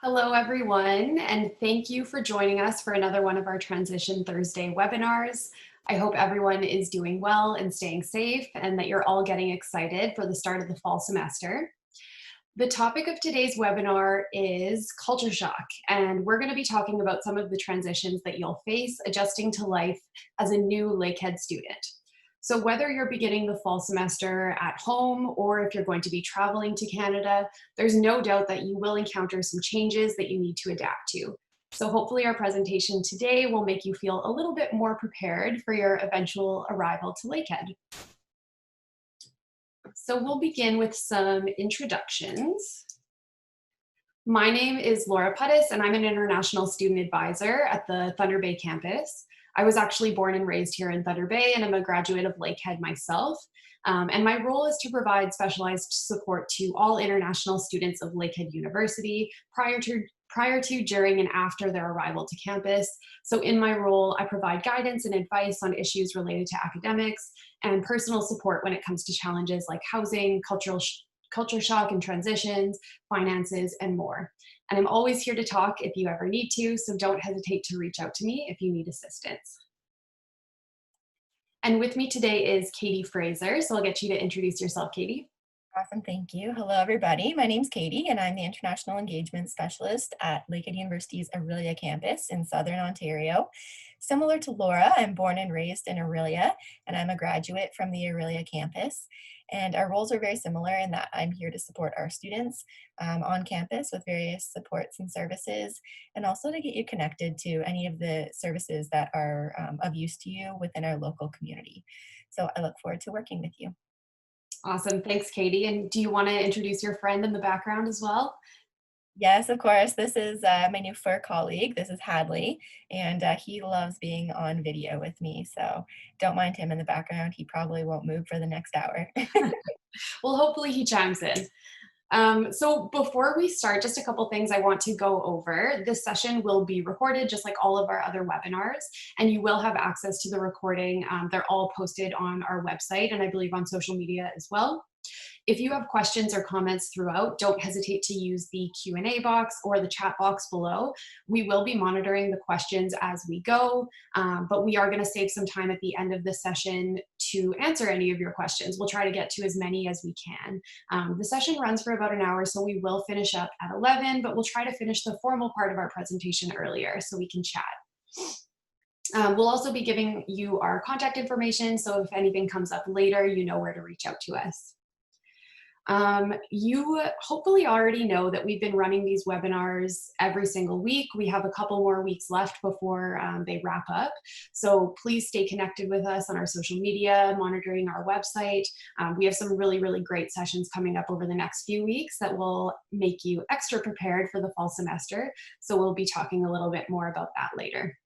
Hello, everyone, and thank you for joining us for another one of our Transition Thursday webinars. I hope everyone is doing well and staying safe and that you're all getting excited for the start of the fall semester. The topic of today's webinar is culture shock, and we're going to be talking about some of the transitions that you'll face adjusting to life as a new Lakehead student. So whether you're beginning the fall semester at home or if you're going to be traveling to Canada, there's no doubt that you will encounter some changes that you need to adapt to. So hopefully our presentation today will make you feel a little bit more prepared for your eventual arrival to Lakehead. So we'll begin with some introductions. My name is Laura Puttis, and I'm an international student advisor at the Thunder Bay campus. I was actually born and raised here in Thunder Bay, and I'm a graduate of Lakehead myself. And my role is to provide specialized support to all international students of Lakehead University prior to, during, and after their arrival to campus. So in my role, I provide guidance and advice on issues related to academics and personal support when it comes to challenges like housing, culture shock and transitions, finances, and more. And I'm always here to talk if you ever need to, so don't hesitate to reach out to me if you need assistance. And with me today is Katie Fraser, so I'll get you to introduce yourself, Katie. Awesome, thank you. Hello, everybody. My name's Katie, and I'm the International Engagement Specialist at Lakehead University's Aurelia campus in Southern Ontario. Similar to Laura, I'm born and raised in Aurelia, and I'm a graduate from the Aurelia campus. And our roles are very similar in that I'm here to support our students on campus with various supports and services, and also to get you connected to any of the services that are of use to you within our local community. So I look forward to working with you. Awesome, thanks, Katie. And do you want to introduce your friend in the background as well? Yes, of course. This is my new fur colleague. This is Hadley, and he loves being on video with me. So don't mind him in the background. He probably won't move for the next hour. Well, hopefully he chimes in. So before we start, just a couple things I want to go over. This session will be recorded just like all of our other webinars, and you will have access to the recording. They're all posted on our website and I believe on social media as well. If you have questions or comments throughout, don't hesitate to use the Q&A box or the chat box below. We will be monitoring the questions as we go, but we are going to save some time at the end of the session to answer any of your questions. We'll try to get to as many as we can. The session runs for about an hour, so we will finish up at 11, but we'll try to finish the formal part of our presentation earlier so we can chat. We'll also be giving you our contact information, so if anything comes up later, you know where to reach out to us. You hopefully already know that we've been running these webinars every single week. We have a couple more weeks left before they wrap up. So please stay connected with us on our social media, monitoring our website. We have some really, really great sessions coming up over the next few weeks that will make you extra prepared for the fall semester. So we'll be talking a little bit more about that later.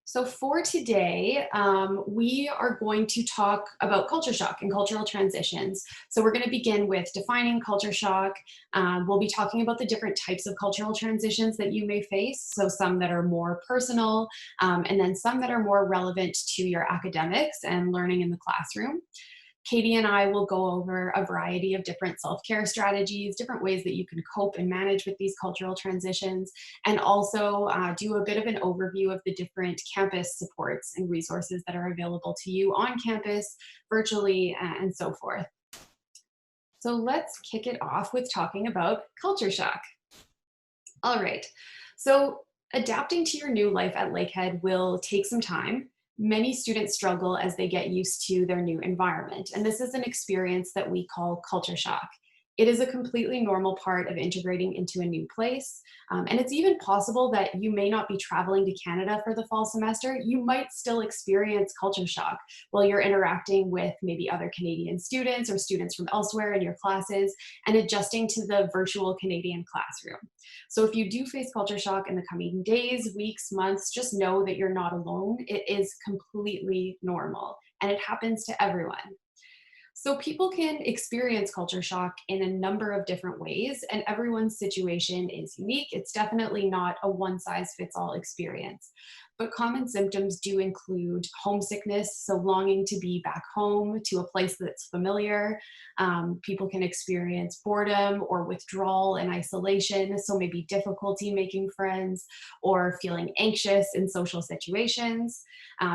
So for today, we are going to talk about culture shock and cultural transitions. So we're going to begin with defining culture shock. We'll be talking about the different types of cultural transitions that you may face. So some that are more personal, and then some that are more relevant to your academics and learning in the classroom. Katie and I will go over a variety of different self-care strategies, different ways that you can cope and manage with these cultural transitions, and also do a bit of an overview of the different campus supports and resources that are available to you on campus, virtually, and so forth. So let's kick it off with talking about culture shock. All right, so adapting to your new life at Lakehead will take some time. Many students struggle as they get used to their new environment, and this is an experience that we call culture shock. It is a completely normal part of integrating into a new place, and it's even possible that you may not be traveling to Canada for the fall semester. You might still experience culture shock while you're interacting with maybe other Canadian students or students from elsewhere in your classes and adjusting to the virtual Canadian classroom. So if you do face culture shock in the coming days, weeks, months, just know that you're not alone. It is completely normal, and it happens to everyone. So people can experience culture shock in a number of different ways, and everyone's situation is unique. It's definitely not a one-size-fits-all experience. But common symptoms do include homesickness, so longing to be back home to a place that's familiar. People can experience boredom or withdrawal and isolation, so maybe difficulty making friends or feeling anxious in social situations.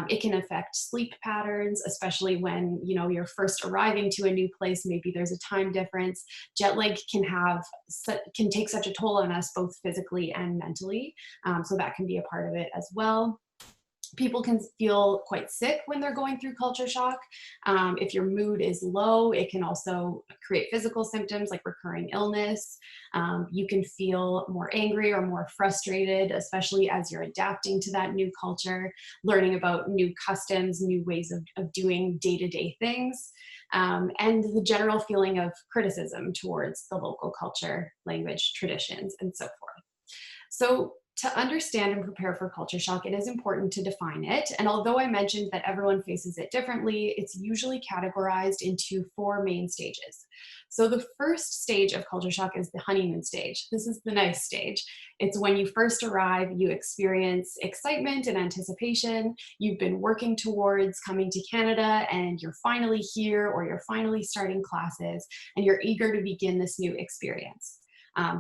It can affect sleep patterns, especially when you're first arriving to a new place. Maybe there's a time difference. Jet lag can take such a toll on us both physically and mentally. So that can be a part of it as well. People can feel quite sick when they're going through culture shock. If your mood is low, it can also create physical symptoms like recurring illness. You can feel more angry or more frustrated, especially as you're adapting to that new culture, learning about new customs, new ways of doing day-to-day things, and the general feeling of criticism towards the local culture, language, traditions, and so forth. So, to understand and prepare for culture shock, it is important to define it. And although I mentioned that everyone faces it differently, it's usually categorized into four main stages. So, the first stage of culture shock is the honeymoon stage. This is the nice stage. It's when you first arrive, you experience excitement and anticipation. You've been working towards coming to Canada, and you're finally here, or you're finally starting classes, and you're eager to begin this new experience.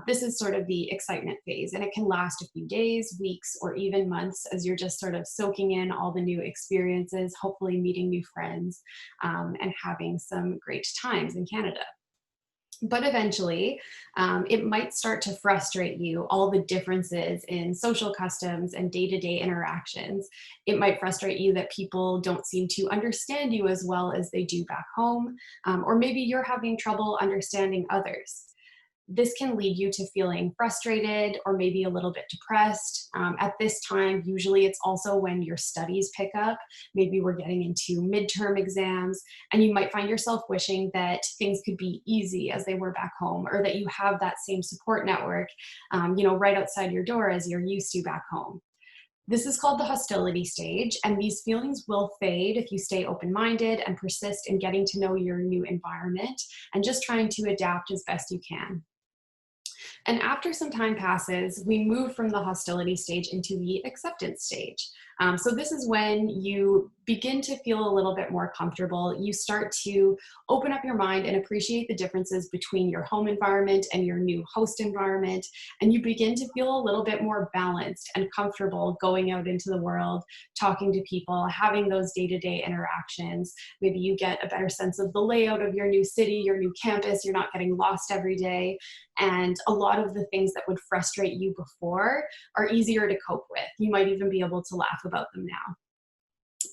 This is sort of the excitement phase, and it can last a few days, weeks, or even months as you're just sort of soaking in all the new experiences, hopefully meeting new friends, and having some great times in Canada. But eventually, it might start to frustrate you, all the differences in social customs and day to day interactions. It might frustrate you that people don't seem to understand you as well as they do back home, or maybe you're having trouble understanding others. This can lead you to feeling frustrated or maybe a little bit depressed. At this time, usually it's also when your studies pick up. Maybe we're getting into midterm exams, and you might find yourself wishing that things could be easy as they were back home, or that you have that same support network, right outside your door as you're used to back home. This is called the hostility stage, and these feelings will fade if you stay open minded and persist in getting to know your new environment and just trying to adapt as best you can. And after some time passes, we move from the hostility stage into the acceptance stage. So this is when you begin to feel a little bit more comfortable. You start to open up your mind and appreciate the differences between your home environment and your new host environment. And you begin to feel a little bit more balanced and comfortable going out into the world, talking to people, having those day-to-day interactions. Maybe you get a better sense of the layout of your new city, your new campus. You're not getting lost every day. And a lot of the things that would frustrate you before are easier to cope with. You might even be able to laugh about them now.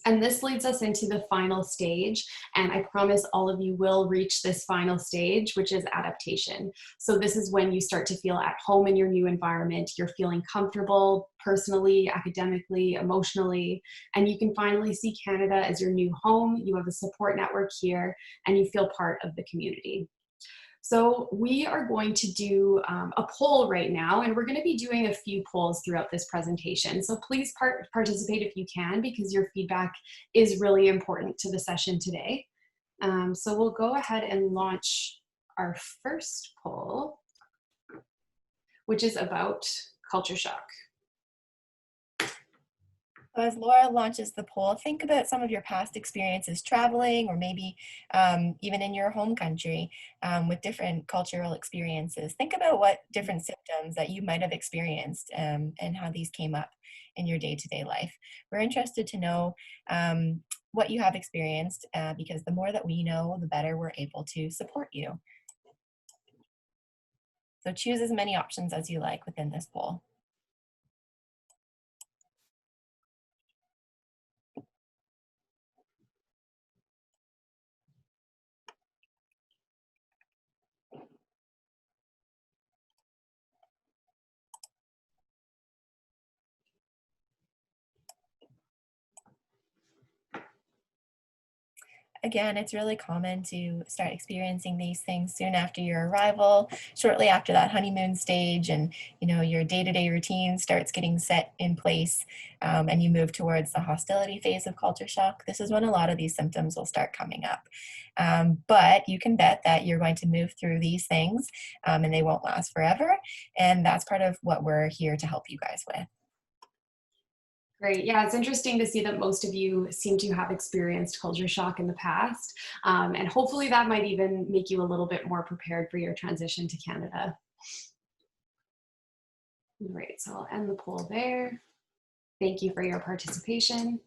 And this leads us into the final stage. And I promise all of you will reach this final stage, which is adaptation. So this is when you start to feel at home in your new environment. You're feeling comfortable personally, academically, emotionally, and you can finally see Canada as your new home. You have a support network here, and you feel part of the community. So we are going to do a poll right now, and we're going to be doing a few polls throughout this presentation. So please participate if you can, because your feedback is really important to the session today. So we'll go ahead and launch our first poll, which is about culture shock. So as Laura launches the poll, think about some of your past experiences traveling, or maybe even in your home country with different cultural experiences. Think about what different symptoms that you might have experienced and how these came up in your day-to-day life. We're interested to know what you have experienced because the more that we know, the better we're able to support you. So choose as many options as you like within this poll. Again, it's really common to start experiencing these things soon after your arrival, shortly after that honeymoon stage, and your day-to-day routine starts getting set in place, and you move towards the hostility phase of culture shock. This is when a lot of these symptoms will start coming up. But you can bet that you're going to move through these things, and they won't last forever. And that's part of what we're here to help you guys with. Great. Yeah, it's interesting to see that most of you seem to have experienced culture shock in the past. And hopefully that might even make you a little bit more prepared for your transition to Canada. All right, so I'll end the poll there. Thank you for your participation.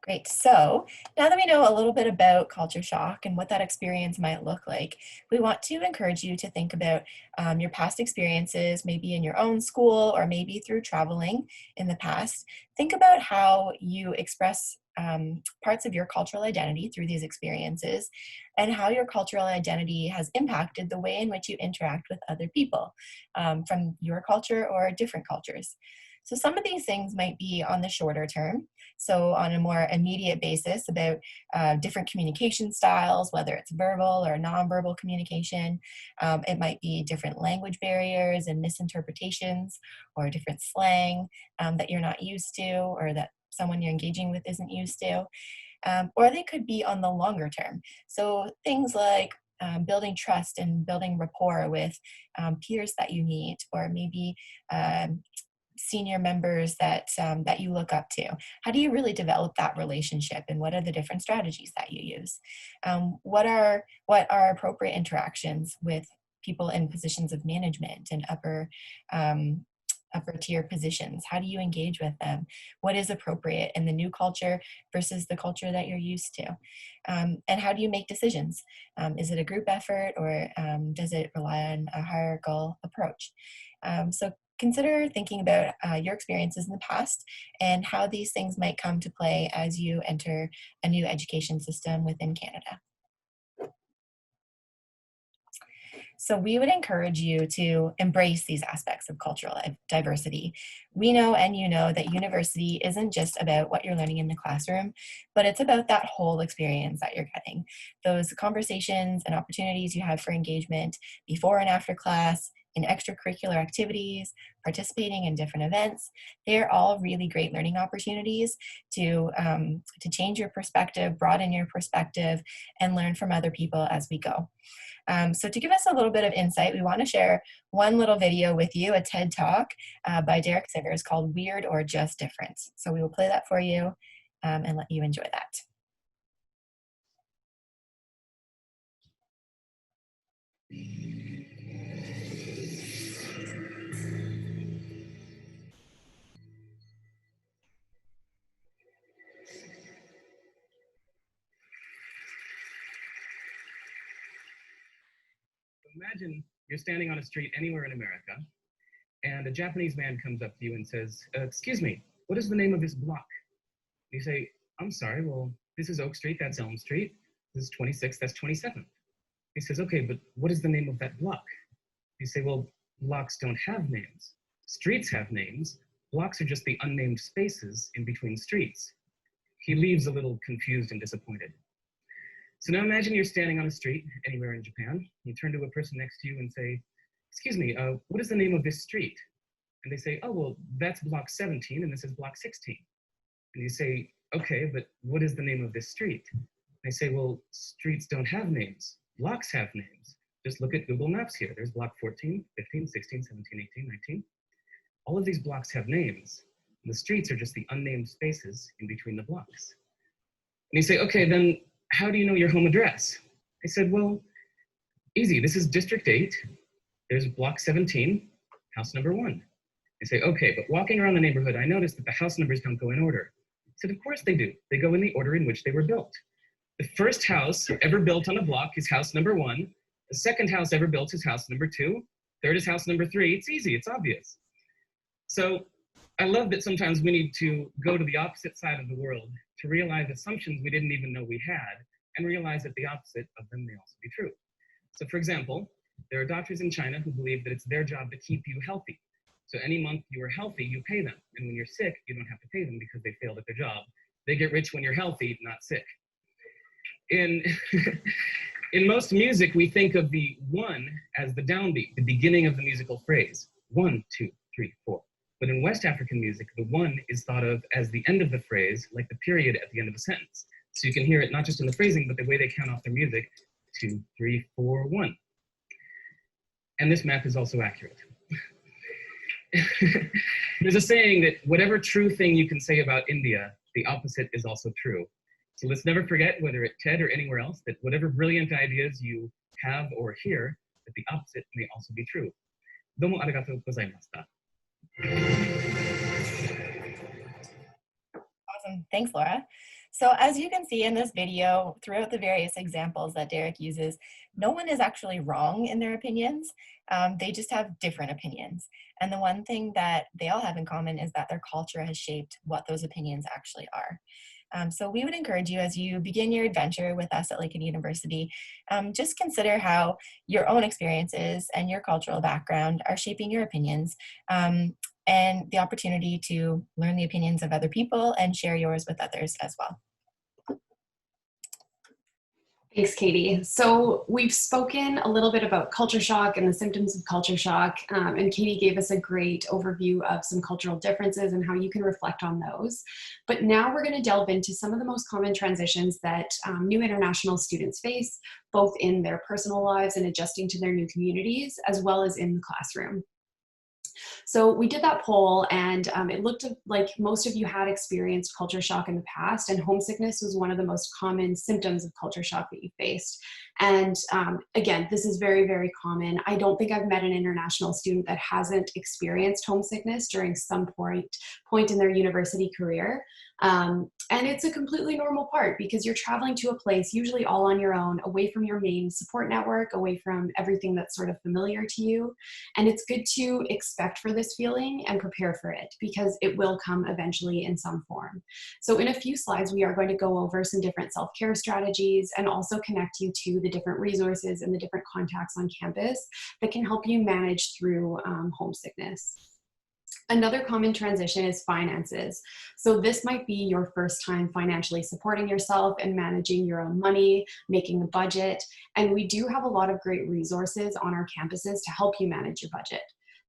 Great. So now that we know a little bit about culture shock and what that experience might look like, we want to encourage you to think about your past experiences, maybe in your own school or maybe through traveling in the past. Think about how you express parts of your cultural identity through these experiences and how your cultural identity has impacted the way in which you interact with other people from your culture or different cultures. So some of these things might be on the shorter term. So on a more immediate basis about different communication styles, whether it's verbal or nonverbal communication. It might be different language barriers and misinterpretations or different slang that you're not used to or that someone you're engaging with isn't used to. Or they could be on the longer term. So things like building trust and building rapport with peers that you meet, or maybe senior members that you look up to. How do you really develop that relationship, and what are the different strategies that you use? What are appropriate interactions with people in positions of management and upper tier positions? How do you engage with them? What is appropriate in the new culture versus the culture that you're used to? And how do you make decisions? Is it a group effort, or does it rely on a hierarchical approach? So consider thinking about your experiences in the past and how these things might come to play as you enter a new education system within Canada. So we would encourage you to embrace these aspects of cultural diversity. We know, and you know, that university isn't just about what you're learning in the classroom, but it's about that whole experience that you're getting. Those conversations and opportunities you have for engagement before and after class, in extracurricular activities, participating in different events. They're all really great learning opportunities to change your perspective, broaden your perspective, and learn from other people as we go. So to give us a little bit of insight, we want to share one little video with you, a TED Talk by Derek Sivers called Weird or Just Different. So we will play that for you and let you enjoy that. Imagine you're standing on a street anywhere in America, and a Japanese man comes up to you and says, excuse me, what is the name of this block? You say, I'm sorry, well, this is Oak Street, that's Elm Street. This is 26th, that's 27th. He says, okay, but what is the name of that block? You say, well, blocks don't have names. Streets have names. Blocks are just the unnamed spaces in between streets. He leaves a little confused and disappointed. So now imagine you're standing on a street anywhere in Japan. You turn to a person next to you and say, excuse me, what is the name of this street? And they say, oh, well, that's block 17 and this is block 16. And you say, okay, but what is the name of this street? They say, well, streets don't have names. Blocks have names. Just look at Google Maps here. There's block 14, 15, 16, 17, 18, 19. All of these blocks have names. And the streets are just the unnamed spaces in between the blocks. And you say, okay, then how do you know your home address? I said, well, easy. This is District 8. There's block 17, house number 1. I say, okay, but walking around the neighborhood, I noticed that the house numbers don't go in order. I said, of course they do. They go in the order in which they were built. The first house ever built on a block is house number 1. The second house ever built is house number 2. Third is house number 3. It's easy, it's obvious. So I love that sometimes we need to go to the opposite side of the world to realize assumptions we didn't even know we had, and realize that the opposite of them may also be true. So for example, there are doctors in China who believe that it's their job to keep you healthy. So any month you are healthy, you pay them. And when you're sick, you don't have to pay them because they failed at their job. They get rich when you're healthy, not sick. In most music, we think of the 1 as the downbeat, the beginning of the musical phrase. 1, 2, 3, 4. But in West African music, the 1 is thought of as the end of the phrase, like the period at the end of a sentence. So you can hear it not just in the phrasing, but the way they count off their music. 2, 3, 4, 1. And this math is also accurate. There's a saying that whatever true thing you can say about India, the opposite is also true. So let's never forget, whether at TED or anywhere else, that whatever brilliant ideas you have or hear, that the opposite may also be true. Domo arigatou gozaimashita. Awesome. Thanks, Laura. So as you can see in this video, throughout the various examples that Derek uses, no one is actually wrong in their opinions. They just have different opinions. And the one thing that they all have in common is that their culture has shaped what those opinions actually are. So we would encourage you, as you begin your adventure with us at Lakehead University, just consider how your own experiences and your cultural background are shaping your opinions, and the opportunity to learn the opinions of other people and share yours with others as well. Thanks, Katie. So we've spoken a little bit about culture shock and the symptoms of culture shock, and Katie gave us a great overview of some cultural differences and how you can reflect on those. But now we're going to delve into some of the most common transitions that new international students face, both in their personal lives and adjusting to their new communities, as well as in the classroom. So we did that poll, and it looked like most of you had experienced culture shock in the past, and homesickness was one of the most common symptoms of culture shock that you faced. And again, this is very, very common. I don't think I've met an international student that hasn't experienced homesickness during some point in their university career. And it's a completely normal part, because you're traveling to a place usually all on your own, away from your main support network, away from everything that's sort of familiar to you. And it's good to expect for this feeling and prepare for it, because it will come eventually in some form. So in a few slides, we are going to go over some different self-care strategies and also connect you to the different resources and the different contacts on campus that can help you manage through homesickness. Another common transition is finances. So this might be your first time financially supporting yourself and managing your own money, making a budget. And we do have a lot of great resources on our campuses to help you manage your budget.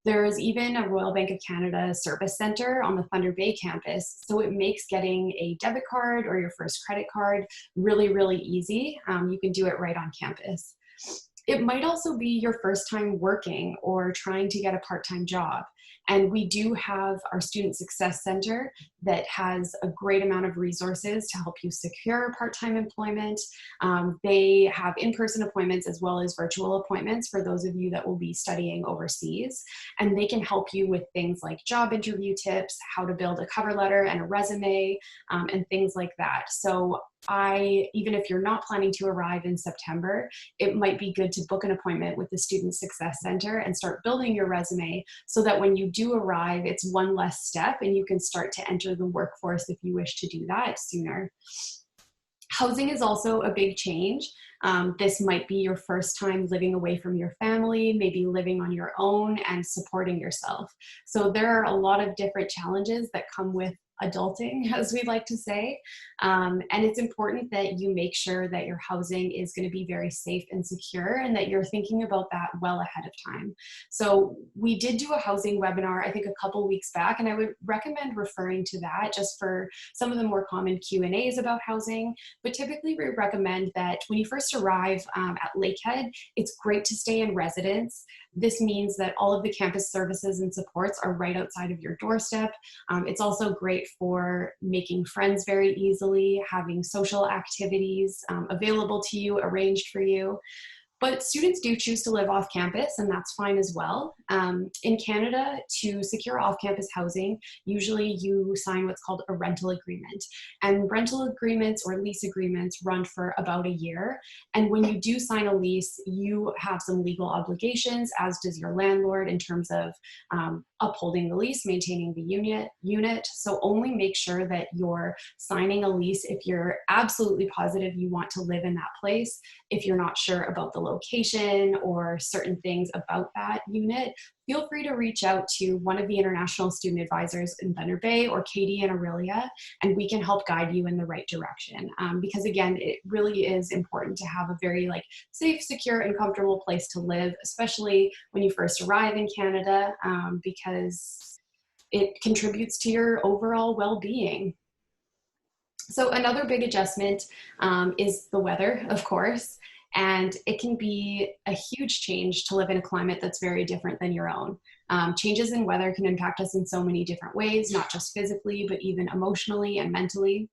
There's even a Royal Bank of Canada service center on the Thunder Bay campus. So it makes getting a debit card or your first credit card really, really easy. You can do it right on campus. It might also be your first time working or trying to get a part-time job. And we do have our Student Success Center that has a great amount of resources to help you secure part-time employment. They have in-person appointments as well as virtual appointments for those of you that will be studying overseas. And they can help you with things like job interview tips, how to build a cover letter and a resume, and things like that. So even if you're not planning to arrive in September, it might be good to book an appointment with the Student Success Center and start building your resume, so that when you do arrive, it's one less step and you can start to enter the workforce if you wish to do that sooner. Housing is also a big change. This might be your first time living away from your family, maybe living on your own and supporting yourself. So there are a lot of different challenges that come with adulting, as we like to say. And it's important that you make sure that your housing is going to be very safe and secure, and that you're thinking about that well ahead of time. So we did do a housing webinar, I think a couple weeks back, and I would recommend referring to that just for some of the more common Q&As about housing. But typically we recommend that when you first arrive at Lakehead, it's great to stay in residence. This means that all of the campus services and supports are right outside of your doorstep. It's also great for making friends very easily, having social activities available to you, arranged for you. But students do choose to live off campus, and that's fine as well. In Canada, to secure off-campus housing, usually you sign what's called a rental agreement. And rental agreements or lease agreements run for about a year. And when you do sign a lease, you have some legal obligations, as does your landlord, in terms of upholding the lease, maintaining the unit. So only make sure that you're signing a lease if you're absolutely positive you want to live in that place. If you're not sure about the location or certain things about that unit, feel free to reach out to one of the international student advisors in Thunder Bay or Katie and Aurelia, and we can help guide you in the right direction. Because again, it really is important to have a very safe, secure, and comfortable place to live, especially when you first arrive in Canada, because it contributes to your overall well-being. So another big adjustment is the weather, of course. And it can be a huge change to live in a climate that's very different than your own. Changes in weather can impact us in so many different ways, not just physically, but even emotionally and mentally.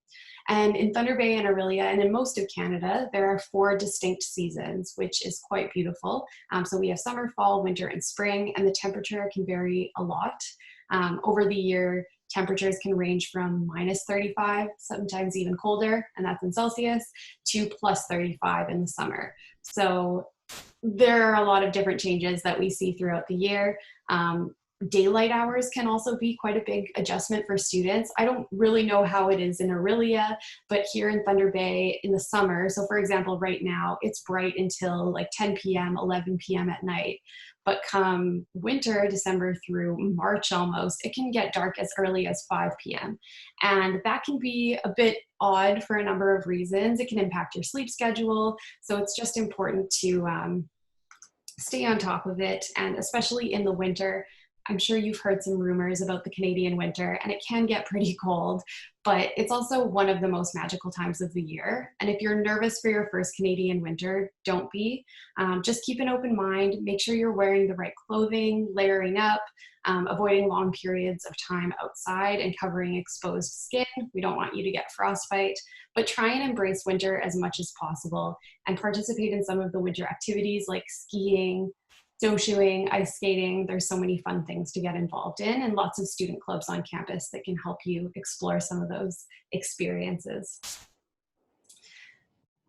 And in Thunder Bay and Orillia, and in most of Canada, there are 4 distinct seasons, which is quite beautiful. So we have summer, fall, winter, and spring, and the temperature can vary a lot. Over the year, temperatures can range from -35, sometimes even colder, and that's in Celsius, to +35 in the summer. So there are a lot of different changes that we see throughout the year. Daylight hours can also be quite a big adjustment for students. I don't really know how it is in Orillia, but here in Thunder Bay in the summer, so for example, right now, it's bright until like 10 p.m., 11 p.m. at night. But come winter, December through March almost, it can get dark as early as 5 p.m. And that can be a bit odd for a number of reasons. It can impact your sleep schedule. So it's just important to stay on top of it. And especially in the winter, I'm sure you've heard some rumors about the Canadian winter, and it can get pretty cold, but it's also one of the most magical times of the year. And if you're nervous for your first Canadian winter, don't be. Just keep an open mind, make sure you're wearing the right clothing, layering up, avoiding long periods of time outside and covering exposed skin. We don't want you to get frostbite, but try and embrace winter as much as possible and participate in some of the winter activities like skiing, snowshoeing, ice skating. There's so many fun things to get involved in, and lots of student clubs on campus that can help you explore some of those experiences.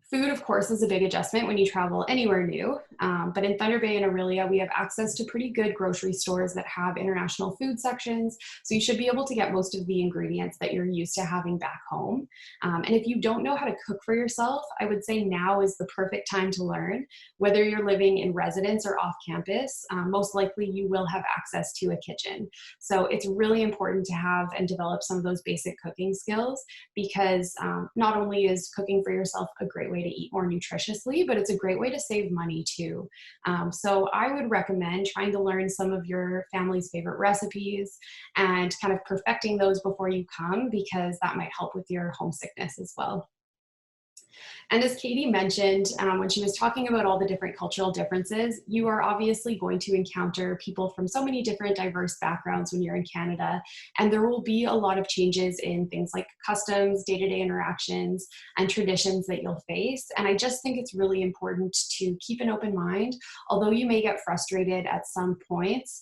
Food, of course, is a big adjustment when you travel anywhere new, but in Thunder Bay and Orillia, we have access to pretty good grocery stores that have international food sections, so you should be able to get most of the ingredients that you're used to having back home. And if you don't know how to cook for yourself, I would say now is the perfect time to learn. Whether you're living in residence or off campus, most likely you will have access to a kitchen. So it's really important to have and develop some of those basic cooking skills, because not only is cooking for yourself a great way to eat more nutritiously, but it's a great way to save money too. So I would recommend trying to learn some of your family's favorite recipes and kind of perfecting those before you come, because that might help with your homesickness as well. And as Katie mentioned, when she was talking about all the different cultural differences, you are obviously going to encounter people from so many different diverse backgrounds when you're in Canada. And there will be a lot of changes in things like customs, day-to-day interactions, and traditions that you'll face. And I just think it's really important to keep an open mind. Although you may get frustrated at some points,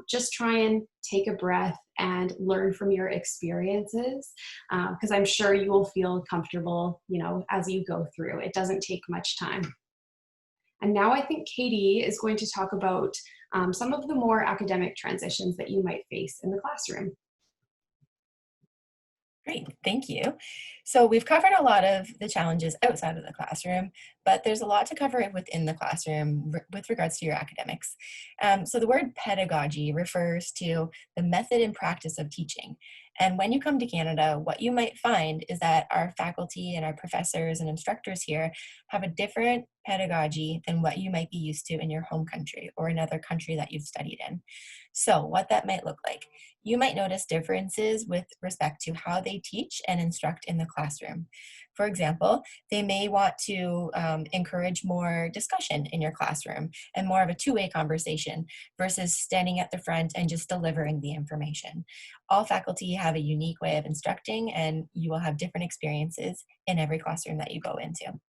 just try and take a breath and learn from your experiences, because I'm sure you will feel comfortable, as you go through. It doesn't take much time. And now I think Katie is going to talk about some of the more academic transitions that you might face in the classroom. Great, thank you. So we've covered a lot of the challenges outside of the classroom, but there's a lot to cover within the classroom with regards to your academics. So the word pedagogy refers to the method and practice of teaching. And when you come to Canada, what you might find is that our faculty and our professors and instructors here have a different pedagogy than what you might be used to in your home country or another country that you've studied in. So what that might look like, you might notice differences with respect to how they teach and instruct in the classroom. For example, they may want to encourage more discussion in your classroom and more of a two-way conversation versus standing at the front and just delivering the information. All faculty have a unique way of instructing, and you will have different experiences in every classroom that you go into.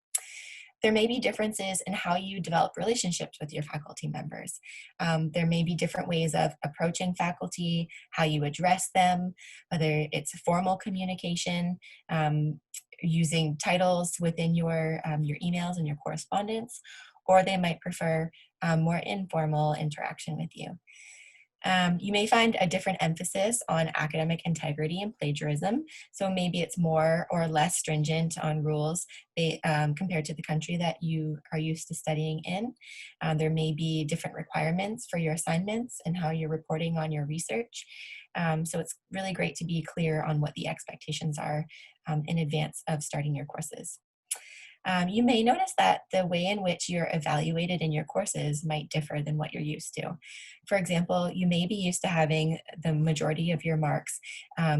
There may be differences in how you develop relationships with your faculty members. There may be different ways of approaching faculty, how you address them, whether it's formal communication, using titles within your emails and your correspondence, or they might prefer more informal interaction with you. You may find a different emphasis on academic integrity and plagiarism. So maybe it's more or less stringent on rules compared to the country that you are used to studying in. There may be different requirements for your assignments and how you're reporting on your research. So it's really great to be clear on what the expectations are in advance of starting your courses. you may notice that the way in which you're evaluated in your courses might differ than what you're used to. For example, you may be used to having the majority of your marks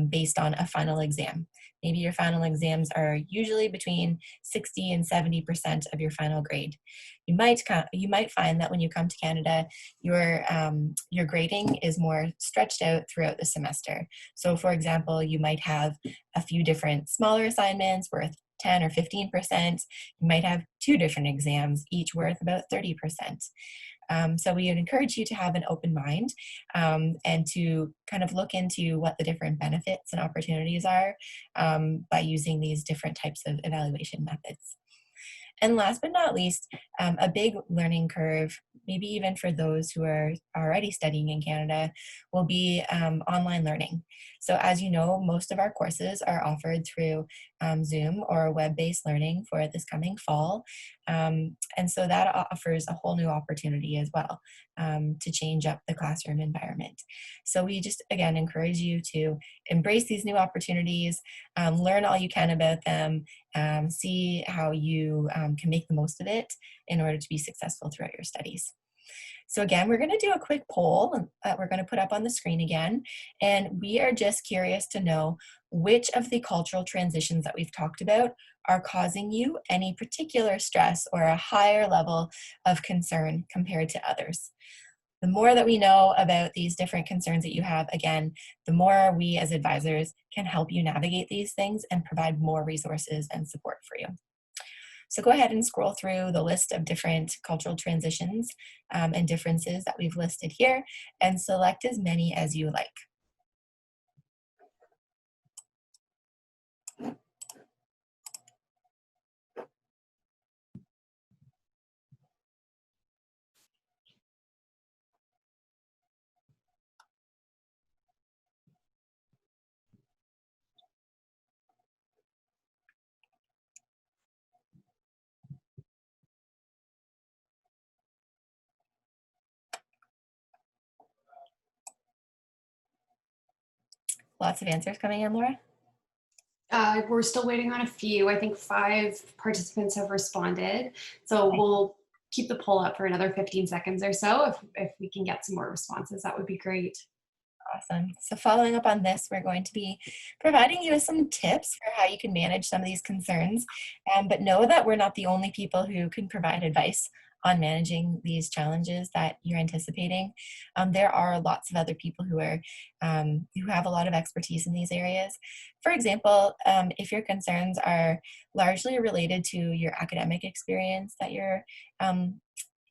based on a final exam. Maybe your final exams are usually between 60 and 70% of your final grade. You might find that when you come to Canada, your grading is more stretched out throughout the semester. So, for example, you might have a few different smaller assignments worth 10 or 15%. You might have 2 different exams, each worth about 30%. So we would encourage you to have an open mind and to kind of look into what the different benefits and opportunities are by using these different types of evaluation methods. And last but not least, a big learning curve, maybe even for those who are already studying in Canada, will be online learning. So as you know, most of our courses are offered through Zoom or web-based learning for this coming fall. And so that offers a whole new opportunity as well to change up the classroom environment. So we just, again, encourage you to embrace these new opportunities, learn all you can about them, see how you can make the most of it in order to be successful throughout your studies. So again, we're going to do a quick poll that we're going to put up on the screen again. And we are just curious to know which of the cultural transitions that we've talked about are causing you any particular stress or a higher level of concern compared to others. The more that we know about these different concerns that you have, again, the more we as advisors can help you navigate these things and provide more resources and support for you. So go ahead and scroll through the list of different cultural transitions and differences that we've listed here and select as many as you like. Lots of answers coming in, Laura? We're still waiting on a few. I think 5 participants have responded. So we'll keep the poll up for another 15 seconds or so. If we can get some more responses, that would be great. Awesome. So following up on this, we're going to be providing you with some tips for how you can manage some of these concerns. But know that we're not the only people who can provide advice on managing these challenges that you're anticipating. There are lots of other people who have a lot of expertise in these areas. For example, if your concerns are largely related to your academic experience that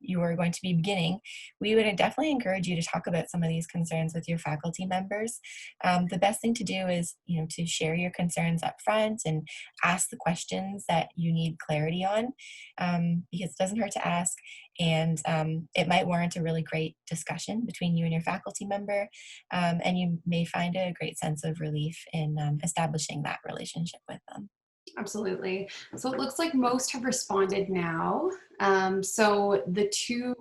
you are going to be beginning, we would definitely encourage you to talk about some of these concerns with your faculty members. The best thing to do is, to share your concerns up front and ask the questions that you need clarity on, because it doesn't hurt to ask, and it might warrant a really great discussion between you and your faculty member, and you may find a great sense of relief in establishing that relationship with them. Absolutely. So it looks like most have responded now. So the 2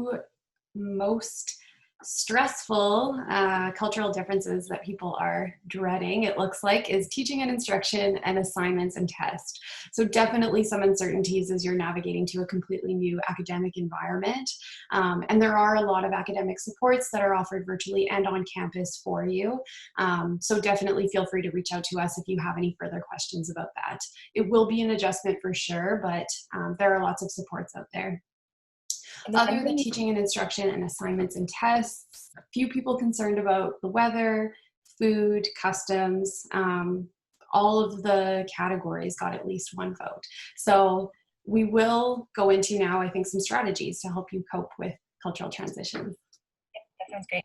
most stressful cultural differences that people are dreading, it looks like, is teaching and instruction and assignments and tests. So definitely some uncertainties as you're navigating to a completely new academic environment. And there are a lot of academic supports that are offered virtually and on campus for you. So definitely feel free to reach out to us if you have any further questions about that. It will be an adjustment for sure, but there are lots of supports out there. Other than teaching and instruction and assignments and tests, a few people concerned about the weather, food, customs, all of the categories got at least 1 vote. So we will go into now, I think, some strategies to help you cope with cultural transitions. That sounds great.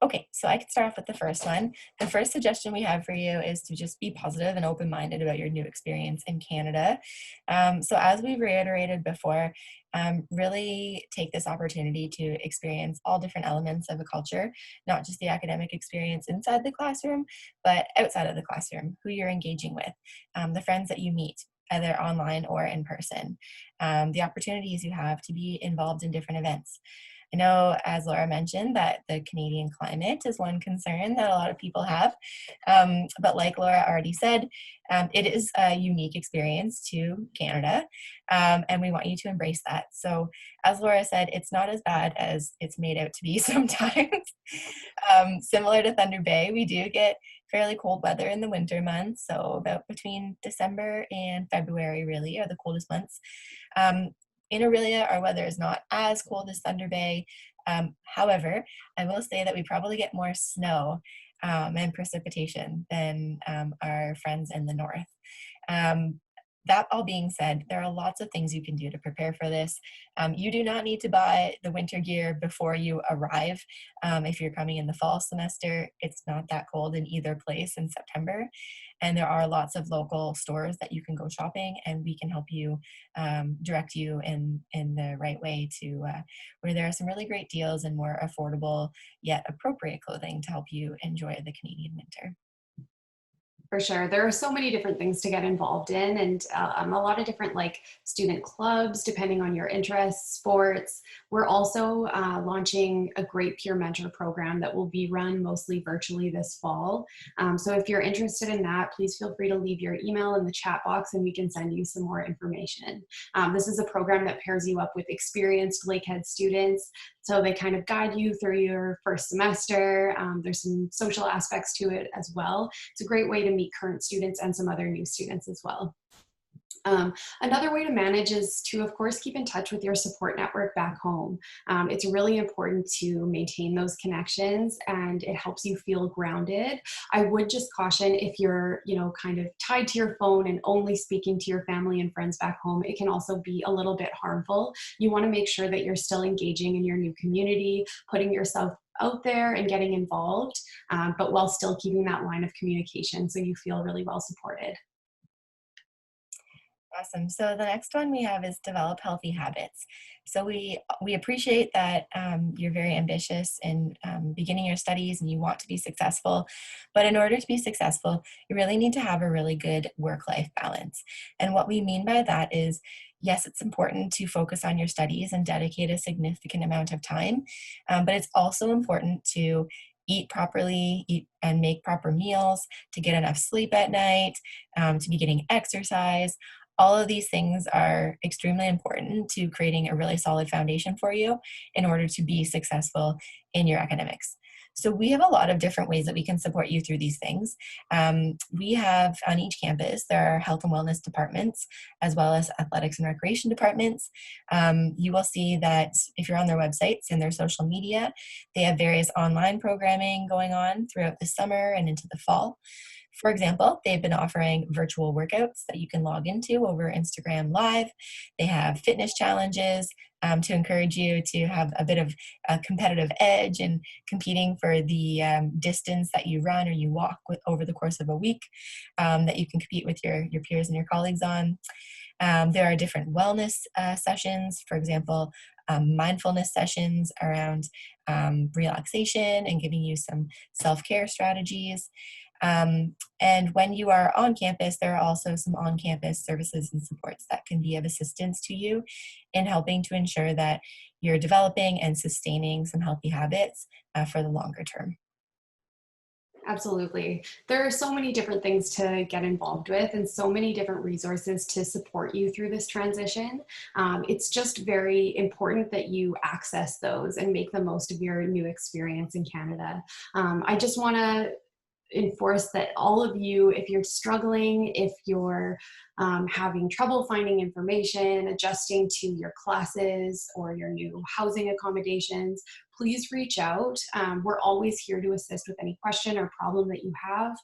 Okay, so I can start off with the first one. The first suggestion we have for you is to just be positive and open-minded about your new experience in Canada. So as we've reiterated before, really take this opportunity to experience all different elements of a culture, not just the academic experience inside the classroom, but outside of the classroom, who you're engaging with, the friends that you meet, either online or in person, the opportunities you have to be involved in different events. I know, as Laura mentioned, that the Canadian climate is one concern that a lot of people have. But like Laura already said, it is a unique experience to Canada, and we want you to embrace that. So, as Laura said, it's not as bad as it's made out to be sometimes. Similar to Thunder Bay, we do get fairly cold weather in the winter months. So, about between December and February, really, are the coldest months. Um, in Aurelia, our weather is not as cold as Thunder Bay. However, I will say that we probably get more snow and precipitation than our friends in the north. Um, that all being said, there are lots of things you can do to prepare for this. You do not need to buy the winter gear before you arrive. If you're coming in the fall semester, it's not that cold in either place in September. And there are lots of local stores that you can go shopping, and we can help you direct you in the right way to where there are some really great deals and more affordable yet appropriate clothing to help you enjoy the Canadian winter. For sure. There are so many different things to get involved in, and a lot of different like student clubs, depending on your interests, sports. We're also launching a great peer mentor program that will be run mostly virtually this fall. So if you're interested in that, please feel free to leave your email in the chat box and we can send you some more information. This is a program that pairs you up with experienced Lakehead students, so they kind of guide you through your first semester. There's some social aspects to it as well. It's a great way to meet current students and some other new students as well. Another way to manage is to, of course, keep in touch with your support network back home. It's really important to maintain those connections, and it helps you feel grounded. I would just caution, if you're, kind of tied to your phone and only speaking to your family and friends back home, it can also be a little bit harmful. You want to make sure that you're still engaging in your new community, putting yourself out there and getting involved, but while still keeping that line of communication so you feel really well supported. Awesome. So the next one we have is develop healthy habits. So we appreciate that you're very ambitious in beginning your studies and you want to be successful. But in order to be successful, you really need to have a really good work-life balance. And what we mean by that is, yes, it's important to focus on your studies and dedicate a significant amount of time, but it's also important to eat properly, eat and make proper meals, to get enough sleep at night, to be getting exercise. All of these things are extremely important to creating a really solid foundation for you in order to be successful in your academics. So we have a lot of different ways that we can support you through these things. We have on each campus, there are health and wellness departments, as well as athletics and recreation departments. You will see that if you're on their websites and their social media, they have various online programming going on throughout the summer and into the fall. For example, they've been offering virtual workouts that you can log into over Instagram Live. They have fitness challenges to encourage you to have a bit of a competitive edge in competing for the distance that you run or you walk over the course of a week, that you can compete with your peers and your colleagues on. There are different wellness sessions, for example, mindfulness sessions around relaxation and giving you some self-care strategies. And when you are on campus, there are also some on-campus services and supports that can be of assistance to you in helping to ensure that you're developing and sustaining some healthy habits for the longer term. Absolutely. There are so many different things to get involved with and so many different resources to support you through this transition. It's just very important that you access those and make the most of your new experience in Canada. I just want to enforce that all of you, if you're struggling, if you're having trouble finding information, adjusting to your classes or your new housing accommodations, please reach out. We're always here to assist with any question or problem that you have.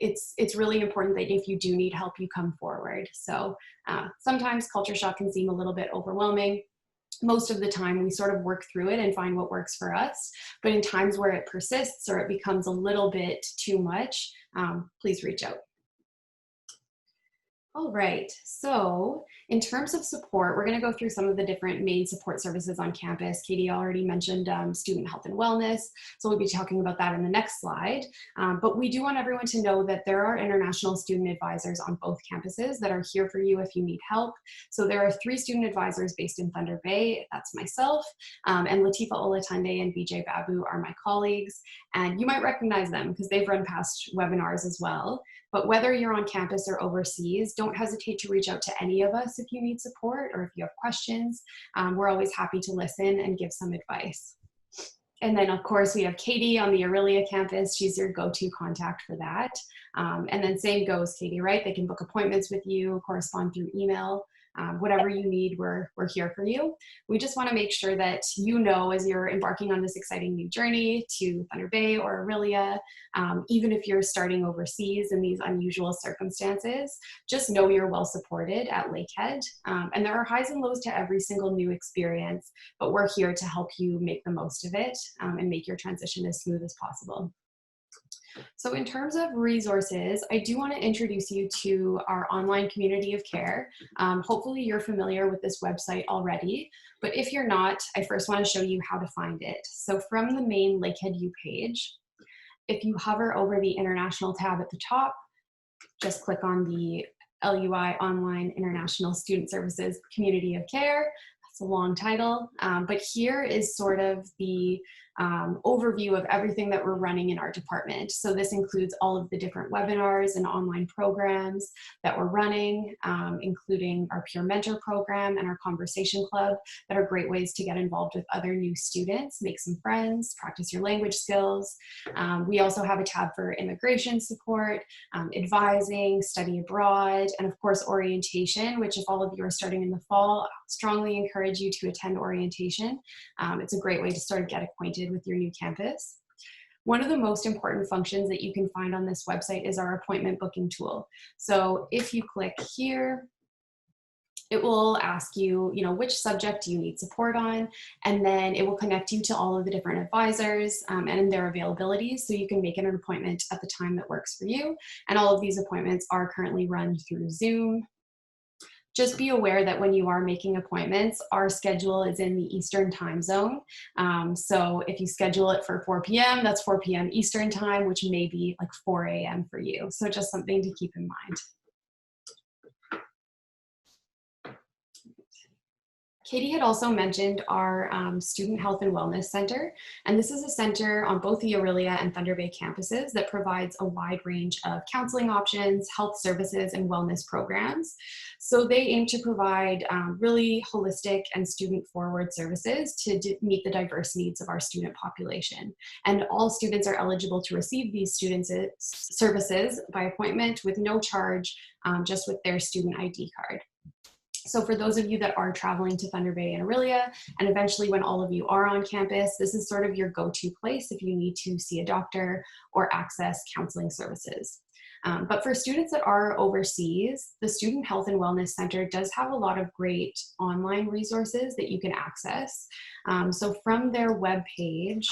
It's really important that if you do need help, you come forward. So sometimes culture shock can seem a little bit overwhelming. Most of the time we sort of work through it and find what works for us. But in times where it persists or it becomes a little bit too much, please reach out. All right, so in terms of support, we're going to go through some of the different main support services on campus. Katie already mentioned student health and wellness, so we'll be talking about that in the next slide. But we do want everyone to know that there are international student advisors on both campuses that are here for you if you need help. So there are 3 student advisors based in Thunder Bay. That's myself, and Latifa Olatunde and BJ Babu are my colleagues. And you might recognize them because they've run past webinars as well. But whether you're on campus or overseas, don't hesitate to reach out to any of us if you need support or if you have questions. We're always happy to listen and give some advice. And then, of course, we have Katie on the Aurelia campus. She's your go-to contact for that. And then same goes, Katie, right? They can book appointments with you, correspond through email. Whatever you need, we're here for you. We just want to make sure that you know as you're embarking on this exciting new journey to Thunder Bay or Aurelia, even if you're starting overseas in these unusual circumstances, just know you're well supported at Lakehead. And there are highs and lows to every single new experience, but we're here to help you make the most of it and make your transition as smooth as possible. So in terms of resources, I do want to introduce you to our online community of care. Hopefully you're familiar with this website already, but if you're not, I first want to show you how to find it. So from the main Lakehead U page, if you hover over the International tab at the top, just click on the LUI Online International Student Services Community of Care. That's a long title, but here is sort of the overview of everything that we're running in our department. So this includes all of the different webinars and online programs that we're running, including our peer mentor program and our conversation club that are great ways to get involved with other new students, make some friends, practice your language skills. We also have a tab for immigration support, advising, study abroad, and of course orientation, which if all of you are starting in the fall, I strongly encourage you to attend orientation. It's a great way to sort of get acquainted with your new campus. One of the most important functions that you can find on this website is our appointment booking tool. So if you click here, it will ask you, which subject do you need support on, and then it will connect you to all of the different advisors and their availabilities, so you can make an appointment at the time that works for you. And all of these appointments are currently run through Zoom. Just be aware that when you are making appointments, our schedule is in the Eastern time zone. So if you schedule it for 4 p.m., that's 4 p.m. Eastern time, which may be like 4 a.m. for you. So just something to keep in mind. Katie had also mentioned our Student Health and Wellness Center, and this is a center on both the Aurelia and Thunder Bay campuses that provides a wide range of counseling options, health services, and wellness programs. So they aim to provide really holistic and student-forward services to meet the diverse needs of our student population. And all students are eligible to receive these services by appointment with no charge, just with their student ID card. So for those of you that are traveling to Thunder Bay and Aurelia, and eventually when all of you are on campus, this is sort of your go-to place if you need to see a doctor or access counseling services. But for students that are overseas, the Student Health and Wellness Center does have a lot of great online resources that you can access. So from their webpage,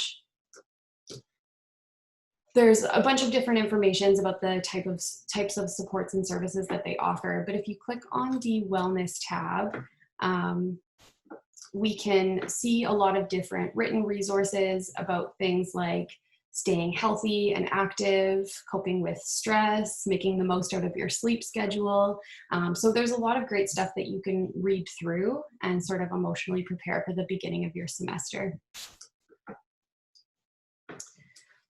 there's a bunch of different informations about the types of supports and services that they offer. But if you click on the wellness tab, we can see a lot of different written resources about things like staying healthy and active, coping with stress, making the most out of your sleep schedule. So there's a lot of great stuff that you can read through and sort of emotionally prepare for the beginning of your semester.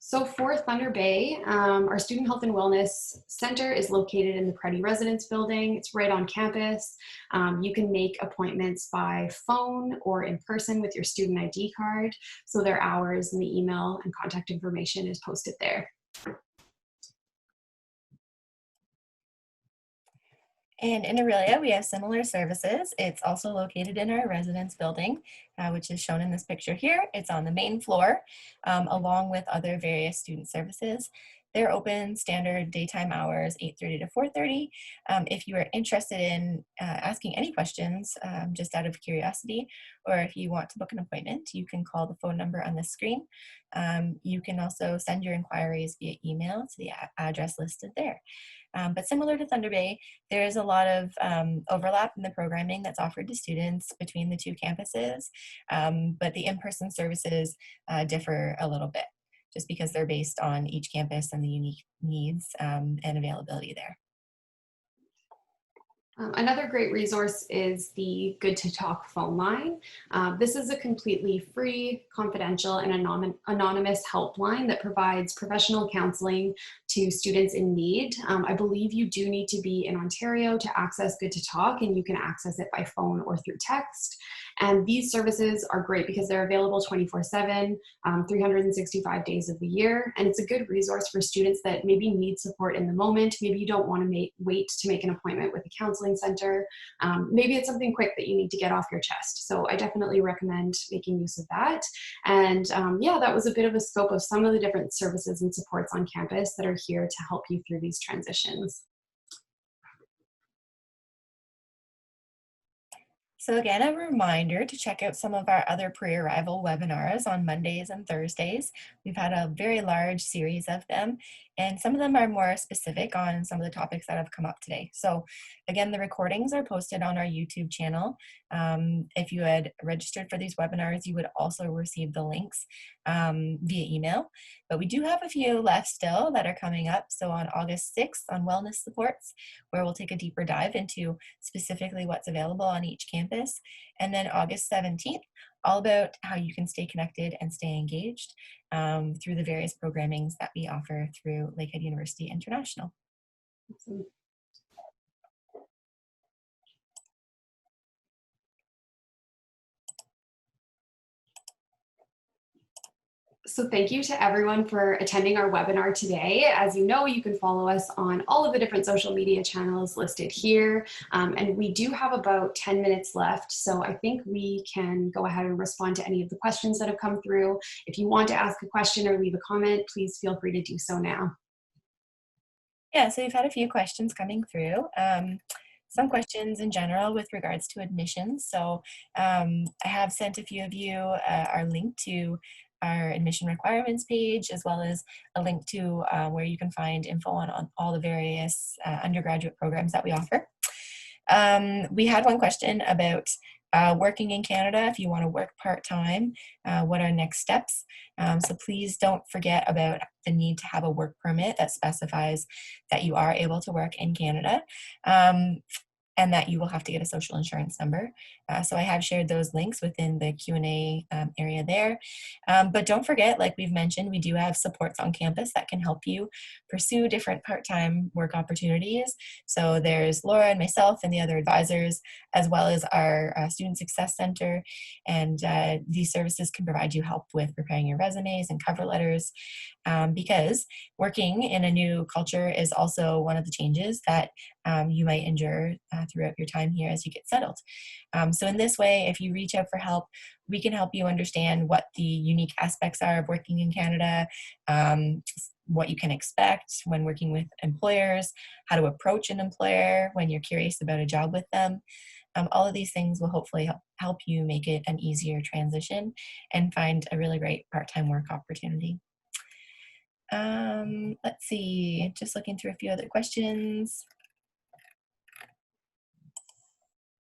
So for Thunder Bay, our Student Health and Wellness Center is located in the Preddy Residence Building. It's right on campus. You can make appointments by phone or in person with your student ID card. So their hours and the email and contact information is posted there. And in Aurelia, we have similar services. It's also located in our residence building, which is shown in this picture here. It's on the main floor, along with other various student services. They're open standard daytime hours, 8:30 to 4:30. If you are interested in asking any questions, just out of curiosity, or if you want to book an appointment, you can call the phone number on the screen. You can also send your inquiries via email to the address listed there. But similar to Thunder Bay, there is a lot of overlap in the programming that's offered to students between the two campuses, but the in-person services differ a little bit just because they're based on each campus and the unique needs and availability there. Another great resource is the Good to Talk phone line. This is a completely free, confidential, and anonymous helpline that provides professional counseling to students in need. I believe you do need to be in Ontario to access Good to Talk, and you can access it by phone or through text. And these services are great because they're available 24/7, 365 days of the year. And it's a good resource for students that maybe need support in the moment. Maybe you don't want to wait to make an appointment with a counseling center. Maybe it's something quick that you need to get off your chest. So I definitely recommend making use of that. And yeah, that was a bit of a scope of some of the different services and supports on campus that are here to help you through these transitions. So again, a reminder to check out some of our other pre-arrival webinars on Mondays and Thursdays. We've had a very large series of them, and some of them are more specific on some of the topics that have come up today. So again, the recordings are posted on our YouTube channel. If you had registered for these webinars, you would also receive the links via email. But we do have a few left still that are coming up. So on August 6th on wellness supports, where we'll take a deeper dive into specifically what's available on each campus. And then August 17th, all about how you can stay connected and stay engaged through the various programmings that we offer through Lakehead University International. Awesome. So thank you to everyone for attending our webinar today. As you know, you can follow us on all of the different social media channels listed here. And we do have about 10 minutes left. So I think we can go ahead and respond to any of the questions that have come through. If you want to ask a question or leave a comment, please feel free to do so now. Yeah, so we've had a few questions coming through. Some questions in general with regards to admissions. So I have sent a few of you our link to our admission requirements page, as well as a link to where you can find info on all the various undergraduate programs that we offer. We had one question about working in Canada. If you want to work part-time, what are next steps? So please don't forget about the need to have a work permit that specifies that you are able to work in Canada. And that you will have to get a social insurance number. So I have shared those links within the Q&A area there. But don't forget, like we've mentioned, we do have supports on campus that can help you pursue different part-time work opportunities. So there's Laura and myself and the other advisors, as well as our Student Success Center. And these services can provide you help with preparing your resumes and cover letters, because working in a new culture is also one of the changes that you might endure throughout your time here as you get settled. So in this way, if you reach out for help, we can help you understand what the unique aspects are of working in Canada, what you can expect when working with employers, how to approach an employer when you're curious about a job with them. All of these things will hopefully help you make it an easier transition and find a really great part-time work opportunity. Let's see, just looking through a few other questions.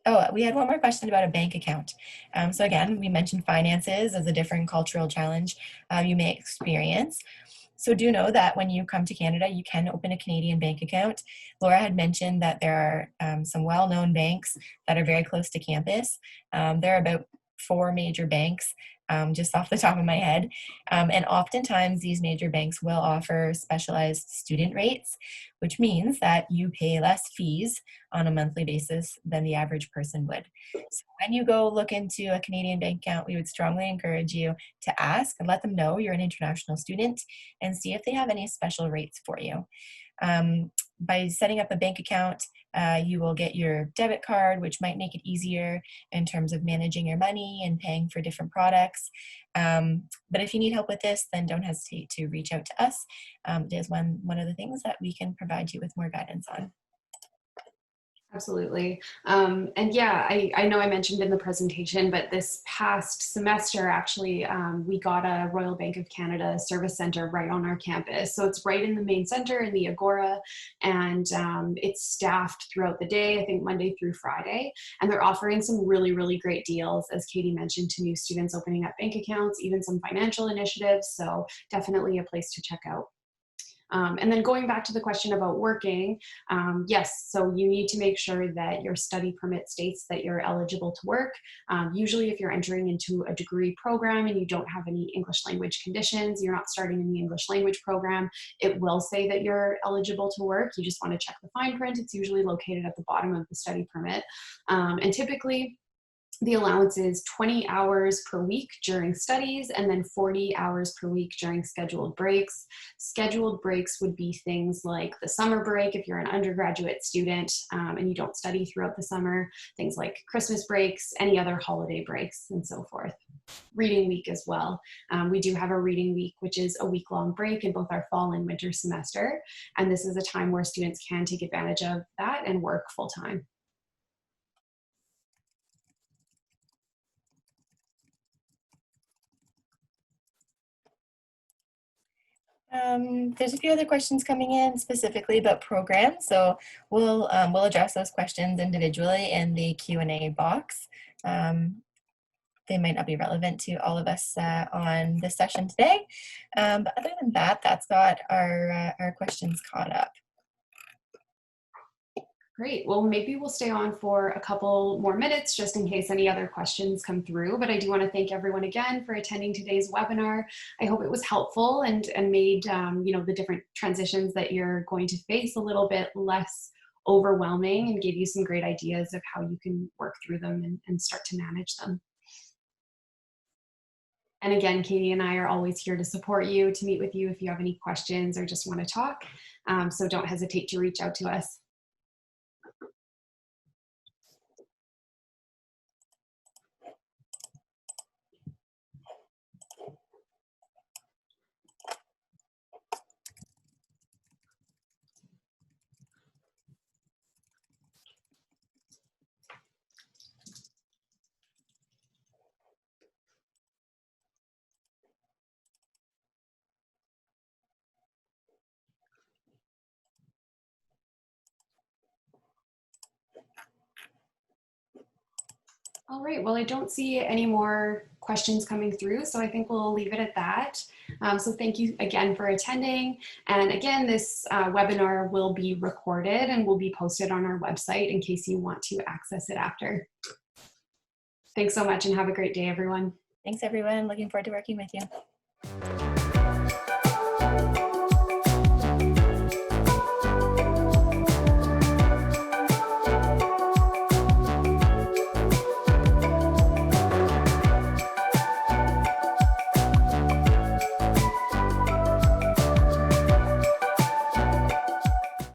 Oh, we had one more question about a bank account. So again, we mentioned finances as a different cultural challenge you may experience. So do know that when you come to Canada, you can open a Canadian bank account. Laura had mentioned that there are some well-known banks that are very close to campus. There are about 4 major banks, just off the top of my head. And oftentimes these major banks will offer specialized student rates, which means that you pay less fees on a monthly basis than the average person would. So when you go look into a Canadian bank account, we would strongly encourage you to ask and let them know you're an international student and see if they have any special rates for you. by setting up a bank account, you will get your debit card, which might make it easier in terms of managing your money and paying for different products. But if you need help with this, then don't hesitate to reach out to us. It is one of the things that we can provide you with more guidance on. Absolutely. And yeah, I know I mentioned in the presentation, but this past semester, actually, we got a Royal Bank of Canada service center right on our campus. So it's right in the main center in the Agora, and it's staffed throughout the day, I think Monday through Friday. And they're offering some really, really great deals, as Katie mentioned, to new students opening up bank accounts, even some financial initiatives. So definitely a place to check out. And then going back to the question about working, yes, so you need to make sure that your study permit states that you're eligible to work. Usually if you're entering into a degree program and you don't have any English language conditions, you're not starting in the English language program, it will say that you're eligible to work. You just want to check the fine print. It's usually located at the bottom of the study permit. And typically, the allowance is 20 hours per week during studies and then 40 hours per week during scheduled breaks. Scheduled breaks would be things like the summer break if you're an undergraduate student and you don't study throughout the summer, things like Christmas breaks, any other holiday breaks, and so forth. Reading week as well. We do have a reading week, which is a week-long break in both our fall and winter semester. And this is a time where students can take advantage of that and work full-time. There's a few other questions coming in specifically about programs, so we'll address those questions individually in the Q&A box. They might not be relevant to all of us on this session today, but other than that, that's got our questions caught up. Great. Well, maybe we'll stay on for a couple more minutes just in case any other questions come through. But I do want to thank everyone again for attending today's webinar. I hope it was helpful and made the different transitions that you're going to face a little bit less overwhelming and gave you some great ideas of how you can work through them and start to manage them. And again, Katie and I are always here to support you, to meet with you if you have any questions or just want to talk. So don't hesitate to reach out to us. All right, well, I don't see any more questions coming through, so I think we'll leave it at that. So thank you again for attending. And again, this webinar will be recorded and will be posted on our website in case you want to access it after. Thanks so much and have a great day, everyone. Thanks, everyone. Looking forward to working with you.